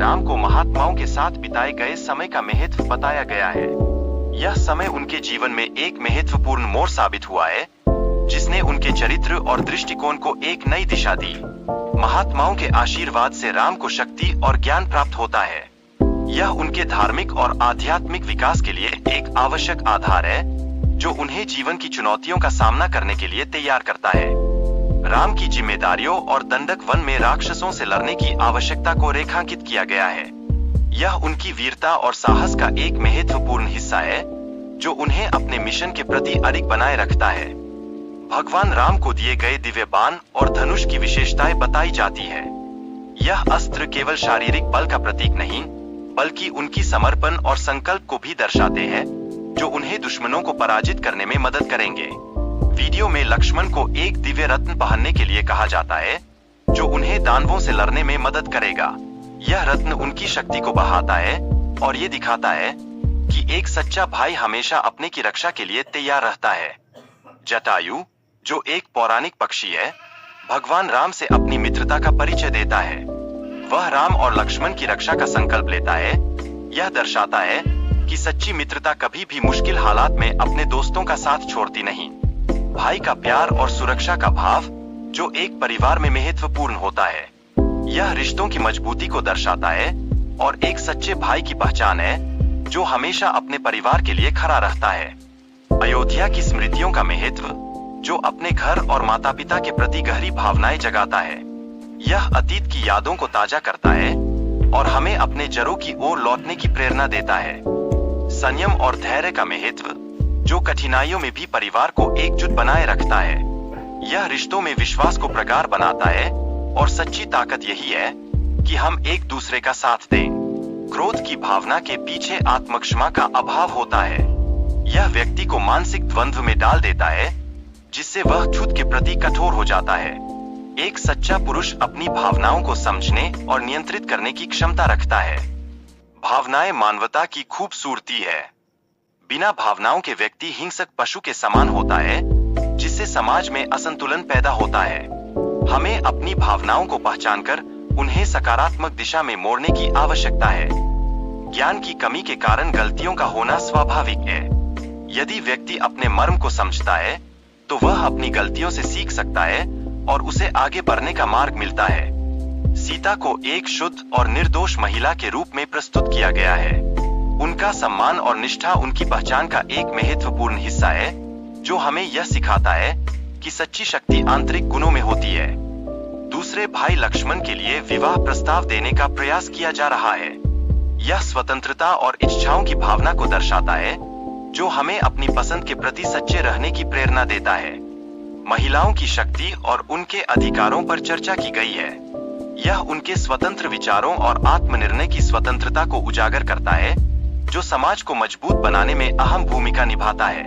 राम को महात्माओं के साथ बिताए गए समय का महत्व बताया गया है। यह समय उनके जीवन में एक महत्वपूर्ण मोड़ साबित हुआ है, जिसने उनके चरित्र और दृष्टिकोण को एक नई दिशा दी। महात्माओं के आशीर्वाद से राम को शक्ति और ज्ञान प्राप्त होता है। यह उनके धार्मिक और आध्यात्मिक विकास के लिए एक आवश्यक आधार है, जो उन्हें जीवन की चुनौतियों का सामना करने के लिए तैयार करता है। राम की जिम्मेदारियों और दंडक वन में राक्षसों से लड़ने की आवश्यकता को रेखांकित किया गया है। यह उनकी वीरता और साहस का एक महत्वपूर्ण हिस्सा है, जो उन्हें अपने मिशन के प्रति अडिग बनाए रखता है। भगवान राम को दिए गए दिव्य बाण और धनुष की विशेषताएं बताई जाती है। यह अस्त्र केवल शारीरिक बल का प्रतीक नहीं, बल्कि उनकी समर्पण और संकल्प को भी दर्शाते हैं, जो उन्हें दुश्मनों को पराजित करने में मदद करेंगे। वीडियो में लक्ष्मण को एक दिव्य रत्न पहनने के लिए कहा जाता है, जो उन्हें दानवों से लड़ने में मदद करेगा। यह रत्न उनकी शक्ति को बढ़ाता है और ये दिखाता है कि एक सच्चा भाई हमेशा अपने की रक्षा के लिए तैयार रहता है। जटायु, जो एक पौराणिक पक्षी है, भगवान राम से अपनी मित्रता का परिचय देता है। वह राम और लक्ष्मण की रक्षा का संकल्प लेता है। यह दर्शाता है कि सच्ची मित्रता कभी भी मुश्किल हालात में अपने दोस्तों का साथ छोड़ती नहीं। भाई का प्यार और सुरक्षा का भाव, जो एक परिवार में महत्वपूर्ण होता है, यह रिश्तों की मजबूती को दर्शाता है और एक सच्चे भाई की पहचान है, जो हमेशा अपने परिवार के लिए खड़ा रहता है। अयोध्या की स्मृतियों का महत्व, जो अपने घर और माता पिता के प्रति गहरी भावनाएं जगाता है। यह अतीत की यादों को ताजा करता है और हमें अपने जड़ों की ओर लौटने की प्रेरणा देता है। संयम और धैर्य का महत्व, जो कठिनाइयों में भी परिवार को एकजुट बनाए रखता है। यह रिश्तों में विश्वास को प्रगाढ़ बनाता है और सच्ची ताकत यही है कि हम एक दूसरे का साथ दें। क्रोध की भावना के पीछे आत्मक्षमा का अभाव होता है। यह व्यक्ति को मानसिक द्वंद्व में डाल देता है, जिससे वह खुद के प्रति कठोर हो जाता है। एक सच्चा पुरुष अपनी भावनाओं को समझने और नियंत्रित करने की क्षमता रखता है। भावनाएं मानवता की खूबसूरती है। बिना भावनाओं के व्यक्ति हिंसक पशु के समान होता है, जिससे समाज में असंतुलन पैदा होता है। हमें अपनी भावनाओं को पहचानकर उन्हें सकारात्मक दिशा में मोड़ने की आवश्यकता है। ज्ञान की कमी के कारण गलतियों का होना स्वाभाविक है। यदि व्यक्ति अपने मर्म को समझता है, तो वह अपनी गलतियों से सीख सकता है और उसे आगे बढ़ने का मार्ग मिलता है। सीता को एक शुद्ध और निर्दोष महिला के रूप में प्रस्तुत किया गया है। उनका सम्मान और निष्ठा उनकी पहचान का एक महत्वपूर्ण हिस्सा है, जो हमें यह सिखाता है कि सच्ची शक्ति आंतरिक गुणों में होती है। दूसरे भाई लक्ष्मण के लिए विवाह प्रस्ताव देने का प्रयास किया जा रहा है। यह स्वतंत्रता और इच्छाओं की भावना को दर्शाता है, जो हमें अपनी पसंद के प्रति सच्चे रहने की प्रेरणा देता है। महिलाओं की शक्ति और उनके अधिकारों पर चर्चा की गई है। यह उनके स्वतंत्र विचारों और आत्मनिर्णय की स्वतंत्रता को उजागर करता है, जो समाज को मजबूत बनाने में अहम भूमिका निभाता है।